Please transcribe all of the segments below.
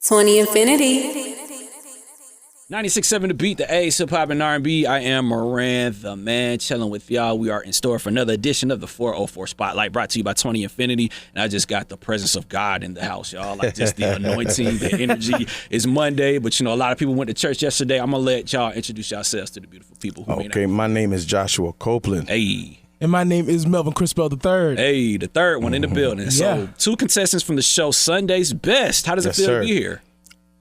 20 Infinity. 96.7 The Beat, the A's, hip hop and R&B. I am Moran, the man, chilling with y'all. We are in store for another edition of the 404 Spotlight, brought to you by 20 Infinity. And I just got the presence of God in the house, y'all. Like just the anointing, the energy. It's Monday, but you know, a lot of people went to church yesterday. I'm gonna let y'all introduce yourselves to the beautiful people who Okay, my name is Joshua Copeland. Hey. And my name is Melvin Crispell III. Hey, the third one in the building. So, two contestants from the show, Sunday's Best. How does it feel to be here?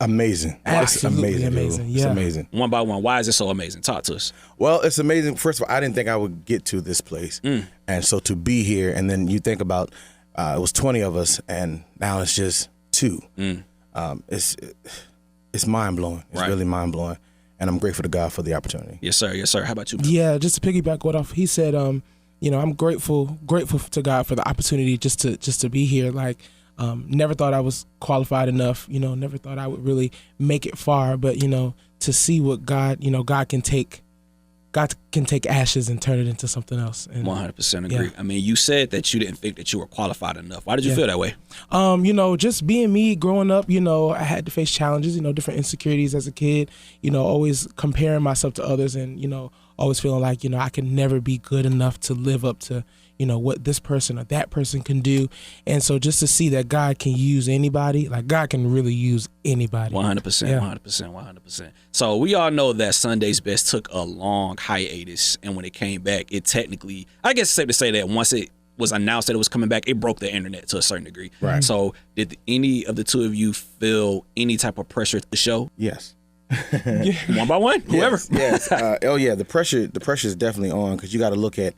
Amazing. Absolutely it's amazing. amazing. It's amazing. One by one, why is it so amazing? Talk to us. Well, it's amazing. First of all, I didn't think I would get to this place. And so to be here, and then you think about it was 20 of us, and now it's just 2. It's mind-blowing. It's really mind-blowing. And I'm grateful to God for the opportunity. Yes, sir. Yes, sir. How about you? Yeah, just to piggyback what off he said, you know, I'm grateful to God for the opportunity just to be here. Like, never thought I was qualified enough, you know, never thought I would really make it far, but you know, to see what God can take ashes and turn it into something else. And 100% agree. Yeah. I mean, you said that you didn't think that you were qualified enough. Why did you feel that way? You know, just being me growing up, you know, I had to face challenges, you know, different insecurities as a kid, you know, always comparing myself to others and, you know, always feeling like, you know, I can never be good enough to live up to, you know, what this person or that person can do. And so just to see that God can use anybody, like God can really use anybody. 100%, 100%. So we all know that Sunday's Best took a long hiatus. And when it came back, it technically, I guess it's safe to say that once it was announced that it was coming back, it broke the internet to a certain degree. Right. So did any of the two of you feel any type of pressure at the show? Yes. One by one? Whoever. Yes. The pressure is definitely on because you got to look at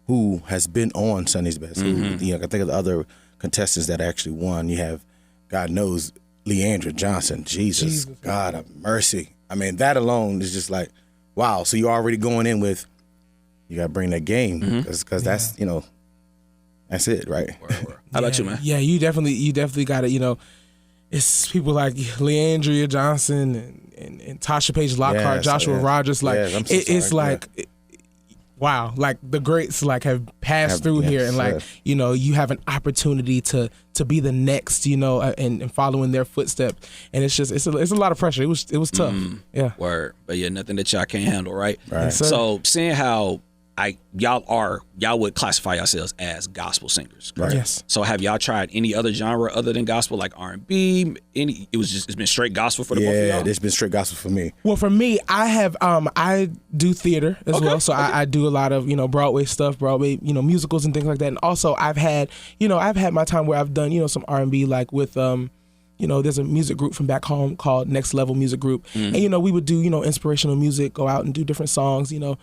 who has been on Sunday's Best. You know, I think of the other contestants that actually won. You have, God knows, Leandra Johnson. Jesus, God of mercy. I mean, that alone is just like, wow. So you're already going in with, you got to bring that game because that's, you know, that's it, right? How about you, man? Yeah, you definitely got to, you know, it's people like Leandria Johnson and Tasha Page Lockhart, Joshua Rogers. Like, it's like, wow, like the greats like have passed through here, and like you know, you have an opportunity to be the next, you know, and following their footsteps, and it's just it's a lot of pressure. It was tough. Yeah, word, but yeah, nothing that y'all can't handle, right? Right. So seeing how y'all would classify yourselves as gospel singers, correct? Yes. So have y'all tried any other genre other than gospel, like R&B? It's been straight gospel for the both of y'all? Yeah, it's been straight gospel for me. Well, for me, I have I do theater as well, so I do a lot of, you know, Broadway stuff, you know, musicals and things like that, and also I've had my time where I've done, you know, some R&B like with you know, there's a music group from back home called Next Level Music Group, and you know, we would do, you know, inspirational music, go out and do different songs, you know.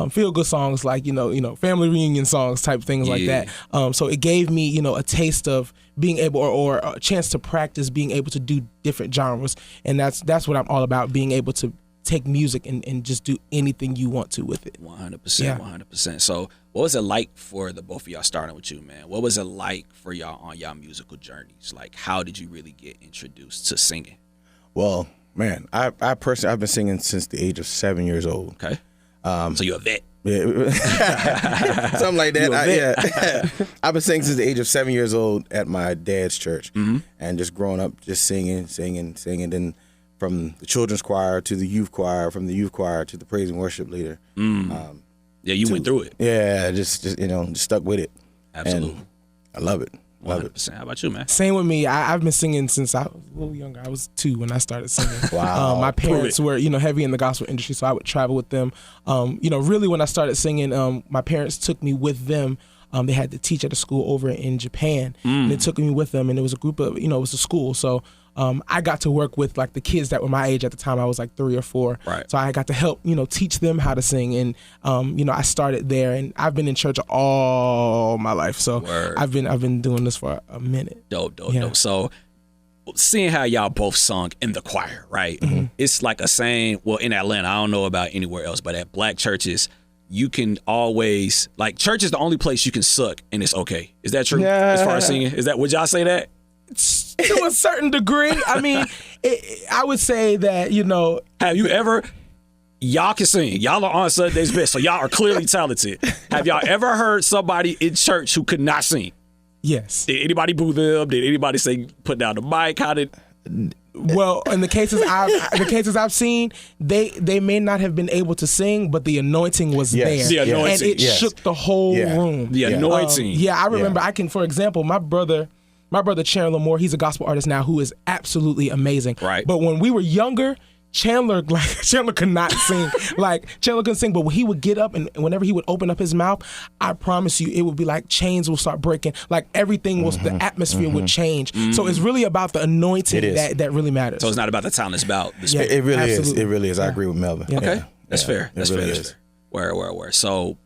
Feel good songs like, you know, family reunion songs type things like that. So it gave me, you know, a taste of being able or a chance to practice being able to do different genres. And that's what I'm all about, being able to take music and just do anything you want to with it. 100%, 100%. So what was it like for the both of y'all, starting with you, man? What was it like for y'all on y'all musical journeys? Like, how did you really get introduced to singing? Well, man, I personally, I've been singing since the age of 7 years old. Okay. So you're a vet. Yeah. Something like that. I've been singing since the age of 7 years old at my dad's church, and just growing up, just singing. Then from the children's choir to the youth choir, from the youth choir to the praise and worship leader. Yeah, you went through it. Yeah, just you know, just stuck with it. Absolutely. And I love it. 100%. How about you, man? Same with me. I've been singing since I was a little younger. I was 2 when I started singing. Wow. My parents were, you know, heavy in the gospel industry, so I would travel with them. You know, really when I started singing, my parents took me with them. They had to teach at a school over in Japan, and they took me with them, and it was a group of, you know, it was a school. So I got to work with like the kids that were my age at the time. I was like 3 or 4. Right. So I got to help, you know, teach them how to sing. And, you know, I started there, and I've been in church all my life. So I've been doing this for a minute. Dope. So seeing how y'all both sung in the choir, right? It's like a saying, well, in Atlanta, I don't know about anywhere else, but at black churches, you can always, like, church is the only place you can suck and it's okay. Is that true? As far as singing? Would y'all say that? To a certain degree. I mean, I would say that, you know. Have you ever, y'all can sing. Y'all are on Sunday's Best, so y'all are clearly talented. Have y'all ever heard somebody in church who could not sing? Yes. Did anybody boo them? Did anybody say put down the mic? How did? Well, in the cases I've seen, they may not have been able to sing, but the anointing was there. The anointing. And it shook the whole room. The anointing. I remember. For example, my brother Chandler Moore, he's a gospel artist now who is absolutely amazing. Right. But when we were younger, Chandler could not sing. Chandler couldn't sing, but when he would get up and whenever he would open up his mouth, I promise you, it would be like chains will start breaking. Like everything the atmosphere would change. So it's really about the anointing that really matters. So it's not about the talent, it's about the spirit. It really absolutely. is. It really is. I agree with Melvin. Okay. Yeah. That's fair. That's really fair. is. Where. So,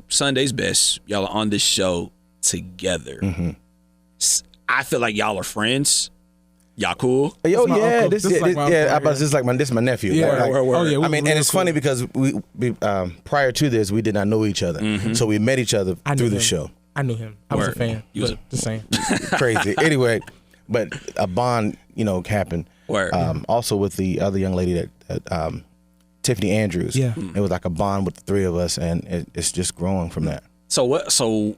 Sunday's Best, y'all are on this show together. I feel like y'all are friends. Y'all cool? Oh yeah, this is like my uncle. this is my nephew. Yeah, I mean, and it's funny because we prior to this we did not know each other, so we met each other through the show. I knew him. I was a fan. The same. Crazy. Anyway, but a bond, happened. Also with the other young lady that Tiffany Andrews. Yeah, it was like a bond with the three of us, and it's just growing from that. So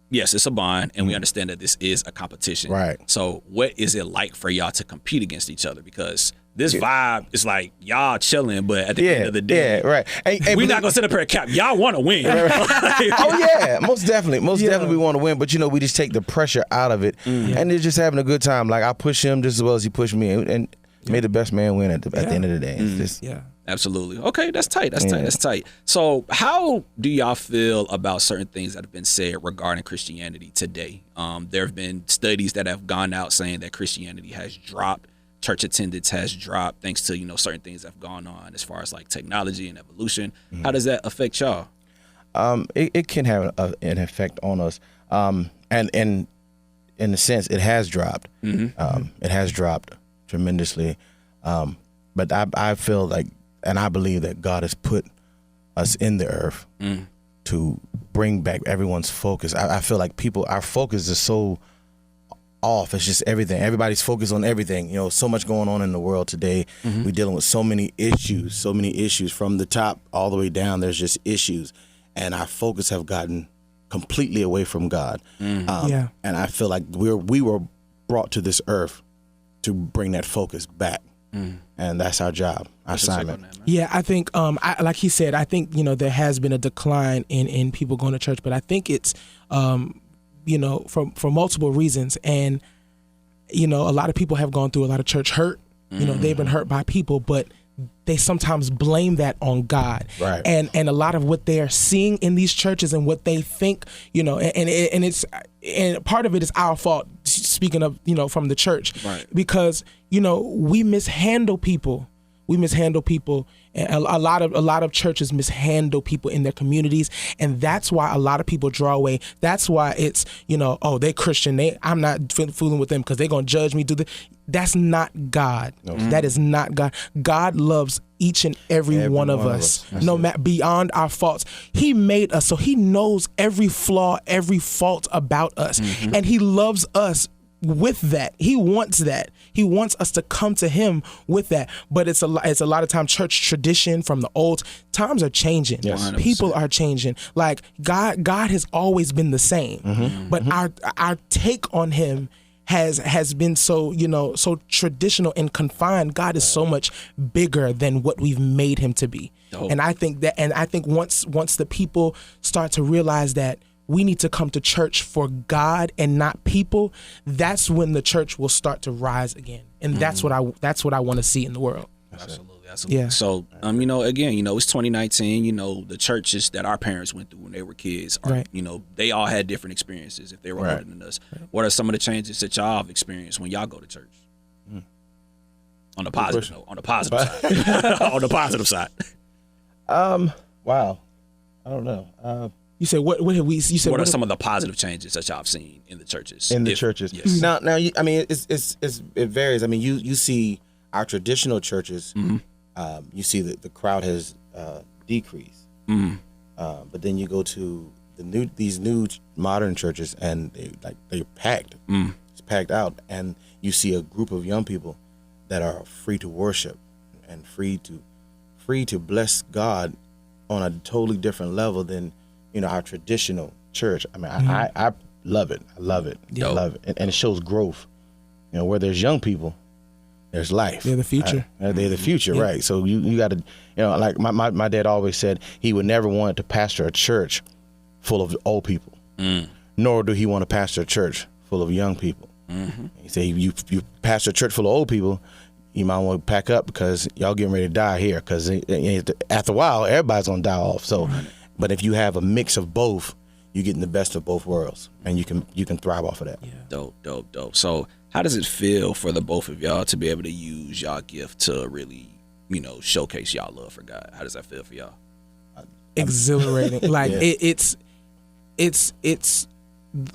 yes, it's a bond, and we understand that this is a competition. Right. So what is it like for y'all to compete against each other? Because this vibe is like y'all chilling, but at the end of the day, right. We're not going to sit up here and cap. Y'all want to win. Oh, yeah, most definitely. Definitely we want to win, but, we just take the pressure out of it, and they're just having a good time. Like, I push him just as well as he pushed me, and made the best man win at the end of the day. It's just, Absolutely. Okay, that's tight. That's tight. So how do y'all feel about certain things that have been said regarding Christianity today? There have been studies that have gone out saying that Christianity has dropped, church attendance has dropped thanks to, certain things that have gone on as far as like technology and evolution. How does that affect y'all? It can have an effect on us. And in a sense, it has dropped. It has dropped tremendously. But I feel like, and I believe that God has put us in the earth to bring back everyone's focus. I feel like our focus is so off. It's just everything. Everybody's focused on everything. So much going on in the world today. We're dealing with so many issues from the top all the way down. There's just issues. And our focus have gotten completely away from God. And I feel like we were brought to this earth to bring that focus back. And that's our job, our assignment. I think, like he said, I think, there has been a decline in people going to church, but I think it's, for multiple reasons. And, a lot of people have gone through a lot of church hurt. They've been hurt by people, but they sometimes blame that on God. Right. And a lot of what they're seeing in these churches and what they think, and part of it is our fault, speaking of, from the church. Right. Because, we mishandle people. And a lot of churches mishandle people in their communities, and that's why a lot of people draw away. That's why it's they Christian. I'm not fooling with them because they're gonna judge me. That's not God. No. That is not God. God loves each and every one of us, no matter beyond our faults. He made us, so He knows every flaw, every fault about us, and He loves us with that. He wants that. He wants us to come to Him with that. But it's a lot of time church tradition from the old times are changing. Yes. People are changing. Like God has always been the same. But our take on Him has been so so traditional and confined. God is so much bigger than what we've made Him to be. And I think once the people start to realize that we need to come to church for God and not people, that's when the church will start to rise again. And that's what I want to see in the world. Absolutely. Yeah. So, again, it's 2019, the churches that our parents went through when they were kids, they all had different experiences if they were older than us. What are some of the changes that y'all have experienced when y'all go to church? On the positive note, on the positive side. On the positive side. Wow. I don't know. You said what have we? You said what are some of the positive changes that y'all have seen in the churches? Churches. Yes. Now, it varies. I mean, you see our traditional churches. You see that the crowd has decreased. But then you go to these new modern churches, and they're packed. It's packed out, and you see a group of young people that are free to worship and free to bless God on a totally different level than our traditional church. I mean, I love it. I love it. Yeah. I love it. And it shows growth. Where there's young people, there's life. They're the future. They're the future, right? So you got to, like my dad always said, he would never want to pastor a church full of old people, nor do he want to pastor a church full of young people. He said, you pastor a church full of old people, you might want to pack up because y'all getting ready to die here. Because after a while, everybody's gonna die off. So, but if you have a mix of both, you're getting the best of both worlds, and you can thrive off of that. Yeah. Dope. So, how does it feel for the both of y'all to be able to use y'all gift to really, showcase y'all love for God? How does that feel for y'all? Exhilarating. Like it's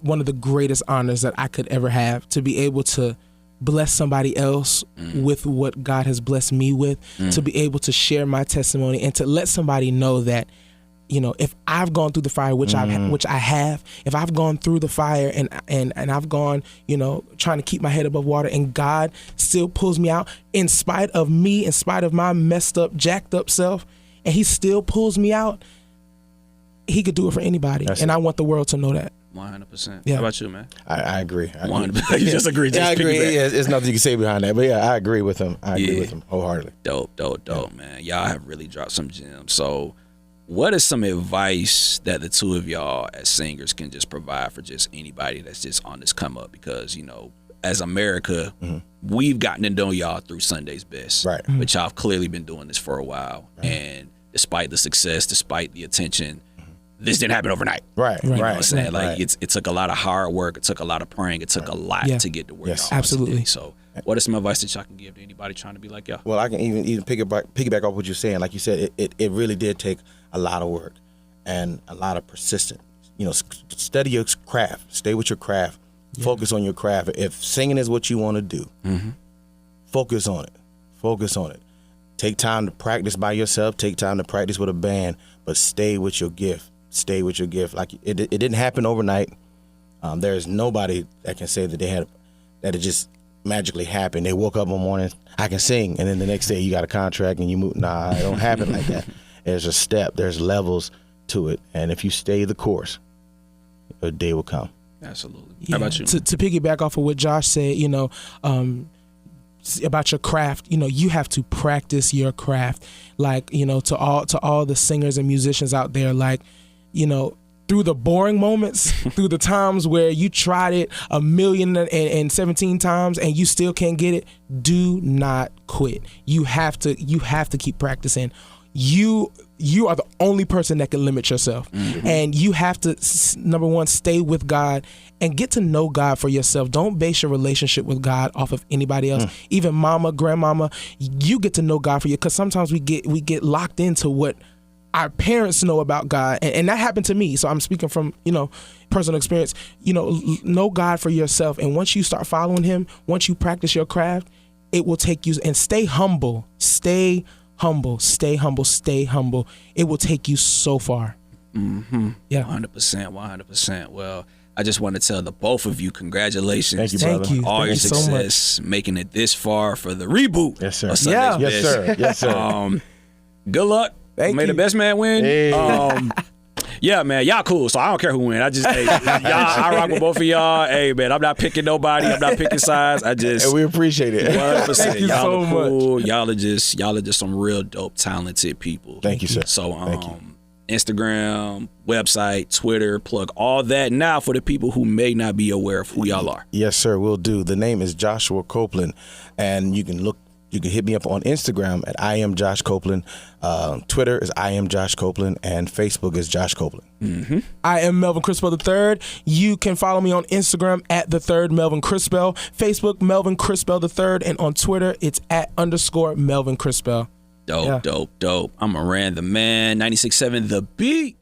one of the greatest honors that I could ever have, to be able to bless somebody else with what God has blessed me with, to be able to share my testimony and to let somebody know that, if I've gone through the fire, which I have, if I've gone through the fire and I've gone, trying to keep my head above water, and God still pulls me out in spite of me, in spite of my messed up, jacked up self, and he still pulls me out, he could do it for anybody. And I want the world to know that. 100%. Yeah. How about you, man? I agree. 100%. You just agree. I agree. There's nothing you can say behind that. But I agree with him. I agree with him wholeheartedly. Dope, man. Y'all have really dropped some gems. So what is some advice that the two of y'all as singers can just provide for just anybody that's just on this come up? Because, as America, we've gotten to know y'all through Sunday's Best. Right. But y'all have clearly been doing this for a while. Right. And despite the success, despite the attention, this didn't happen overnight. Right. You know what I'm saying? Like, it took a lot of hard work. It took a lot of praying. It took a lot to get to where y'all are absolutely. today. So what is some advice that y'all can give to anybody trying to be like y'all? Well, I can even piggyback off what you're saying. Like you said, it really did take a lot of work and a lot of persistence. Study your craft. Stay with your craft. Focus on your craft. If singing is what you want to do, focus on it. Take time to practice by yourself. Take time to practice with a band, but stay with your gift. Stay with your gift. Like it didn't happen overnight. There's nobody that can say that it just magically happened. They woke up one morning, I can sing, and then the next day you got a contract and you move. Nah, it don't happen like that. There's a step. There's levels to it, and if you stay the course, a day will come. Absolutely. Yeah. How about you? To piggyback off of what Josh said, about your craft, you have to practice your craft. Like, to all the singers and musicians out there, like, through the boring moments, through the times where you tried it 1,017 times and you still can't get it, do not quit. You have to keep practicing. You are the only person that can limit yourself. And you have to, number one, stay with God and get to know God for yourself. Don't base your relationship with God off of anybody else. Even mama, grandmama, you get to know God for you, because sometimes we get locked into what our parents know about God, and that happened to me. So I'm speaking from, personal experience. Know God for yourself, and once you start following him, once you practice your craft, it will take you, and stay humble. Stay humble. It will take you so far. Yeah. 100%. Well, I just want to tell the both of you, congratulations. Thank you, brother. Thank you. All your success, so making it this far for the reboot. Yes, sir. Of Sunday's Best. Yes, sir. Good luck. Thank May you. the best man win. Hey. Yeah, man, y'all cool. So I don't care who win. I just, I rock with both of y'all. Hey, man, I'm not picking nobody. I'm not picking sides. I just, And we appreciate it. 100%. Thank you y'all so are cool. Y'all are just some real dope, talented people. Thank you, sir. So, Thank you. Instagram, website, Twitter, plug all that now for the people who may not be aware of who y'all are. Yes, sir, we'll do. The name is Joshua Copeland, and you can hit me up on Instagram at I am Josh Copeland. Twitter is I am Josh Copeland, and Facebook is Josh Copeland. I am Melvin Crispell III. You can follow me on Instagram at the third Melvin Crispell, Facebook Melvin Crispell III, and on Twitter it's at _ Melvin Crispell. Dope. I'm Moran the man. 96.7 The Beat.